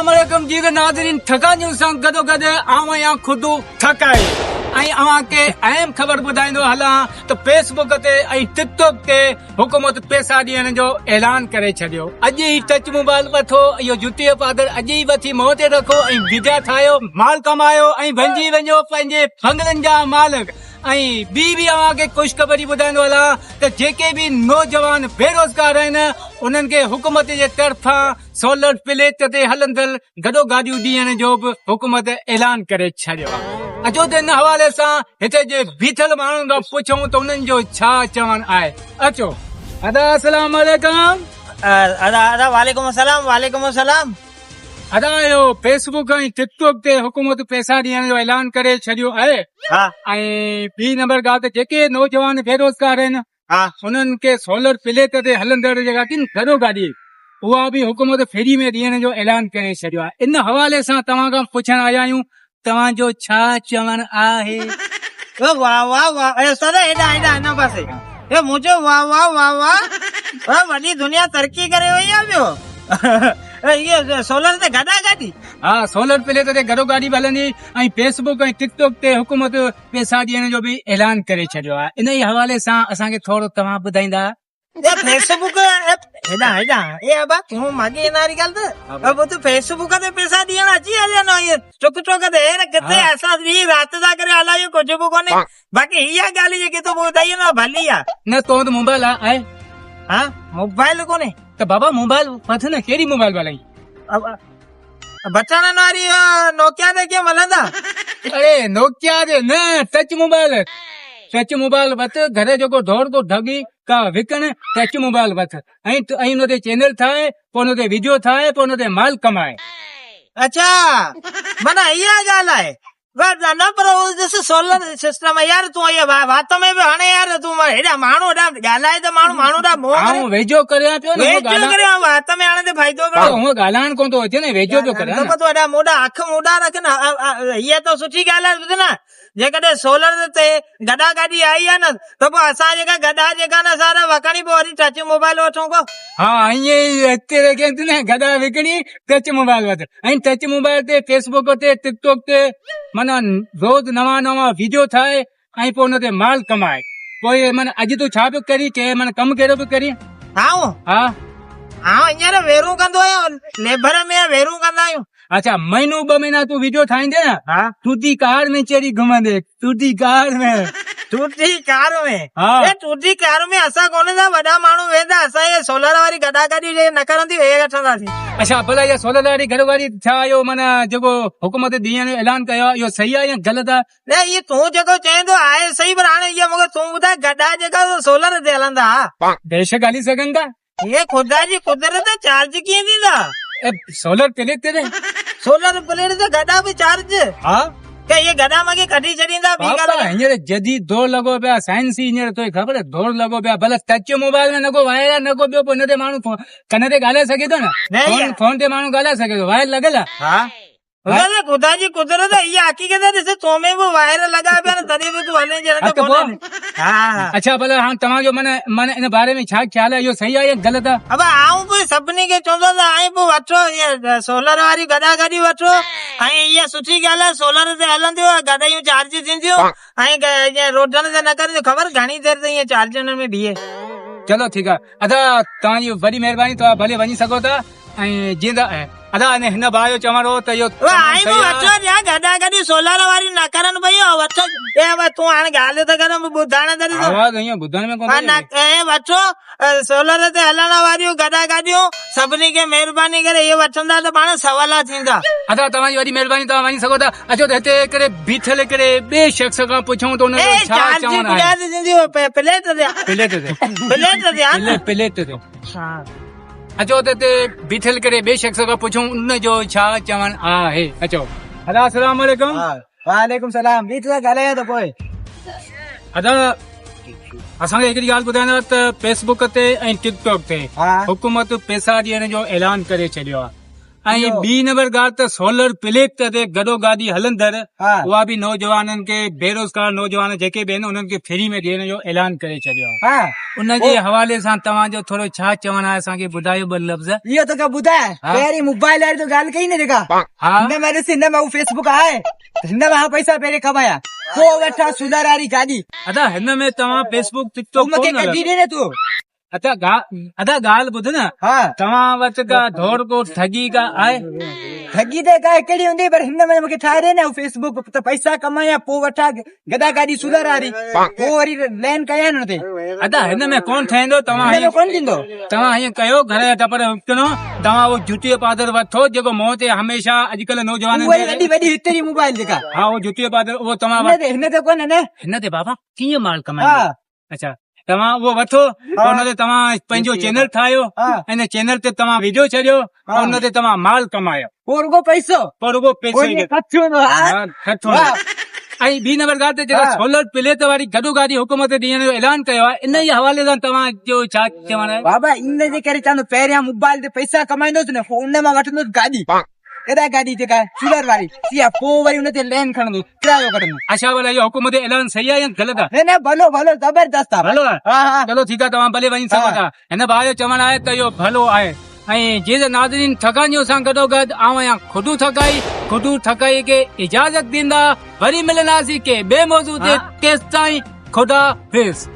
अस्सलामुअलैकुम जी नाज़रीन ठकानियूं सां गॾोगॾु आवां खुद ठकाए ऐं अव्हांखे अहम ख़बर ॿुधाईंदो हलां त फेसबुक ते ऐं टिकटॉक ते हुकूमत पैसा ॾियण जो ऐलान करे छॾियो। अॼु ई टच मोबाइल वठो, इहो जुतीअ पादर अॼु ई वठी मुंहं ते रखो ऐं विदा ठाहियो, माल कमायो ऐं भंजी वञो पंहिंजे फंगलनि जा मालिक। ऐं बि अव्हांखे ख़ुशख़बरी ॿुधाईंदो हलां त जेके बि नौजवान बेरोज़गार आहिनि उन्हनि खे हुकूमत जे तरफ़ां सोलर प्लेट ते हलंदड़ गॾो गाॾियूं ॾियण जो बि हुकूमत ऐलान करे छॾियो आहे। अचो त इन हवाले सां हिते जे बीठल माण्हुनि खां पुछूं त उन्हनि जो छा चवणु आहे। अचो अस्सलाम वालेकुम। वालेकुम अस्सलाम। वालेकुम अस्सलाम। अदा इहो फेसबुक ऐं टिकटॉक ते हुकूमत पैसा ॾियण जो ऐलान करे छॾियो आहे। ऐं ॿी नंबर ॻाल्हि त जेके नौजवान बेरोज़गार आहिनि उन्हनि खे सोलर प्लेट ते हलंदड़ जेका गॾो गाॾी उहा बि हुकूमत फ्री में ॾियण जो ऐलान करे छॾियो आहे। इन हवाले सां तव्हां खां पुछण आया आहियूं तव्हांजो छा चवणु आहे। वाह वाह वाह सर हेॾा हिन पासे मुंहिंजो वाह वाह वाह वाह वॾी दुनिया तरक़ी करे वई आहे। ॿियो इहो सोलर ते गॾा गाॾी। हा, सोलर प्लेट ते गॾो गाॾी बि हलंदी ऐं फेसबुक ऐं टिकटॉक ते हुकूमत पैसा ॾियण जो बि ऐलान करे छॾियो आहे। इन ई हवाले सां असांखे थोरो तव्हां ॿुधाईंदा। फेसबुक हेॾा तूं मागे इन वारी ॻाल्हि त फेसबुक ते पैसा ॾियण अची हलिया टुक टुक ते किथे असां ॿी राति था करे हलायूं कुझु बि कोन्हे। बाक़ी इहा ॻाल्हि जेकी तूं ॿुधाई न भली आहे। न तो वटि मोबाइल आहे? हा, मोबाइल कोन्हे त बाबा मोबाइल वठ न। कहिड़ी मोबाइल ॻाल्हाई? बचण वारी नोकिया ते कीअं मिलंदा? अरे नोकिया ते न, टच मोबाइल। टच मोबाइल वठ, घर जेको दौड़ तो ढगी का विकण टच मोबाइल वठ ऐं उन ते चैनल ठाहे, पोइ उन ते वीडियो ठाहे, पोइ उन ते माल कमाए। अच्छा माना इहा ॻाल्हि आहे। न पर सोलर सिस्टम यार तूं वात में बि हाणे यार तूं हेॾा माण्हू ॻाल्हाए त माण्हू वेझो करियां पियो वात में हाणे फ़ाइदो पियो ॻाल्हाइण कोन थो अचे न, वेझो पियो करियां। मोॾा अख मोॾा रख न। हीअ त सुठी ॻाल्हि आहे। ॿुध न, जेकॾहिं सोलर ते गॾा गाॾी आई आहे न त पोइ असां जेका गॾा जेका न असां वकणी पोइ वरी टच मोबाइल वठूं को। हा, ईअं न गॾा विकणी टच मोबाइल वठ ऐं टच मोबाइल ते फेसबुक ते टिकटॉक ते माना रोज़ नवां वीडियो ठाहे ऐं पोइ हुन ते माल कमाए। पोइ माना अॼु तूं छा पियो करी के माना कमु कहिड़ो पियो करी? हा हींअर वेरूं कंदो आहियां, लेबर में वेरूं कंदा आहियूं। अच्छा, महीनो 2 महीना तूं वीडियो ठाहींदे न? हा, टूटी कार में चढ़ी घुमंदे, टूटी कार में। टूटी कार में? हा, टूटी कार में असां कोन था, वॾा माण्हू वेंदा। असां इहे सोलर वारी गॾा गाॾी न करंदी वे वठंदासीं। अच्छा, भला इहा सोलर वारी गॾो गाॾी छा इहो माना जेको हुकूमत ॾियण जो ऐलान कयो आहे इहो सही आहे या ग़लति आहे? न, इहो तूं जेको चएं थो आहे सही, पर हाणे इहा मूंखे तूं ॿुधाए गॾा जेका सोलर ते हलंदा बेशक हली सघनि था। इहे ख़ुदा जी कुदरत चार्ज कीअं थींदा? सोलर प्लेट ते सोलर प्लेट ते गॾा बि चार्ज? हा, ये गॾा मूंखे कढी छॾींदा। हींअर जदीद दौर लॻो पिया, साइंसी हींअर तोखे ख़बर आहे दौर लॻो पिया। भले टच मोबाइल में न को वायर आहे न को ॿियो, पोइ हिन ते माण्हू कन ते ॻाल्हाए सघे थो न, फोन ते माण्हू ॻाल्हाए सघे थो, वायर लॻल आहे। ख़ुदा जी कुदरत इहा हक़ीक़त ॾिस, तो में बि वायर लॻा पिया न तॾहिं बि तूं हले जहिड़ा। अच्छा, भले हाणे तव्हांजो माना इन बारे में छा ख्याल आहे, इहो सही आहे या ग़लति आहे? अब आऊं बि सभिनी खे चवंदो त ऐं पोइ वठो इहा सोलर वारी गॾा गाॾी वठो ऐं इहा सुठी ॻाल्हि आहे। सोलर ते हलंदियूं, गॾियूं चार्ज थींदियूं ऐं रोडनि ते न करंदियूं। ख़बर घणी देरि ताईं चार्ज हुन में बीहे। चलो ठीकु आहे। अदा तव्हांजी वॾी महिरबानी, तव्हां भले वञी सघो था। ऐं जीअं अदा हिन भाउ जो चवणो त इहो गॾा गाॾी सोलर वारी न करनि भई वठो। तूं हाणे ॻाल्हि त कर, ॿुधण में वठो सोलर ते हलण वारियूं गॾा गाॾियूं। सभिनी खे महिरबानी करे इहे वठंदा त पाण सवला थींदा। अदा तव्हांजी वॾी महिरबानी, तव्हां वञी सघो था। अचो त हिते करे बीठल करे ॿिए शख़्स खां पुछूं त हुनजो छा चवणु आहे। प्लेट ते अचो त बीठल करे ॿिए शख़्स खां पुछूं उनजो छा चवणु आहे। अचो। अस्सलाम वालेकुम। वालेकुम सलाम। ॻाल्हायां त पोइ अदा असांखे हिकिड़ी ॻाल्हि ॿुधाईंदा त फेसबुक ते ऐं टिकटॉक ते हुकूमत पैसा ॾियण जो ऐलान करे छॾियो आहे। ऐं ॿी नंबर ॻाल्हि त सोलर प्लेट ते गॾो गाॾी हलंदड़ हा उहा बि नौजवाननि खे बेरोज़गार नौजवान जेके बि आहिनि उन्हनि खे फ्री में ॾियण जो ऐलान करे छॾियो आहे। हा उनजे हवाले सां तव्हांजो थोरो छा चवणु आहे असांखे ॿुधायो ॿ लफ़्ज़। इहो तोखे ॿुधाए हा। पहिरीं मोबाइल वारी तो ॻाल्हि कई न जेका हा हिन में ॾिस हिन में हू फेसबुक आहे हिन में पैसा पहिरीं कमाया पोइ वठा सुलर वारी गाॾी अदा हिन में तव्हां फेसबुक टिकटॉक मूंखे कोन कढी हलायो। ॾे न तूं अदा ॻाल्हि ॿुध न हा तव्हां वटि का दौड़ को ठगी का आहे। ठगी त का हिकिड़ी हूंदी पर हिन में मूंखे ठाहे ॾे न हू फेसबुक त पैसा कमाया पोइ वठा गदा गाॾी सुलर वारी पोइ वरी लैन कया न ते अदा हिन में कोन ठहंदो तव्हां हिन में कोन थींदो तव्हां हीअं कयो घर जा टपर विकिणो तव्हां उहो जुतीअ पादर वठो जेको मुंहं ते हमेशह अॼुकल्ह नौजवान उहा वॾी वॾी हितरी मोबाइल जेका हा उहो जुतीअ पादर उहो तव्हां हिन ते कोन न हिन ते बाबा कीअं माल हा कमाईंदो। अच्छा तव्हां उहो वठो हुन ते तव्हां पंहिंजो चैनल ठाहियो हा हिन चैनल ते तव्हां वीडियो छॾियो हुन ते तव्हां माल कमायो पोइ रुगो पैसो पर रुगो पैसो ई खर्चो हूंदो हा, खर्चो वाह। ऐं ॿी नंबर ॻाल्हि ते जेका हा। सोलर प्लेट वारी गॾो गाॾी हुकूमत ॾियण जो ऐलान कयो आहे इन जे हवाले सां तव्हांजो छा चवणु आहे। बाबा इन जे करे चवंदो पहिरियां मोबाइल ते पैसा कमाईंदोसि न पोइ उन मां वठंदोसि गाॾी एॾा गाॾी जेका सुलर वारी सिया पोइ वरी हुन ते लैन खणंदो किरायो कढंदो अच्छा भला इहो हुकूमत जो ऐलान सही आहे या ग़लति आहे। न न भलो भलो ज़बरदस्त आहे भलो आहे हा हा चलो ठीकु आहे तव्हां भले वञी सघो था हिन भाउ जो चवणु आहे त इहो भलो आहे। ऐं जीअं त नाज़रीन ठगानियूं सां गॾोगॾु आऊं खुदू ठगाई खे इजाज़त ॾींदा वरी मिलंदासीं के ॿिए मौज़ू ते तेसि ताईं ख़ुदा हाफ़िज़।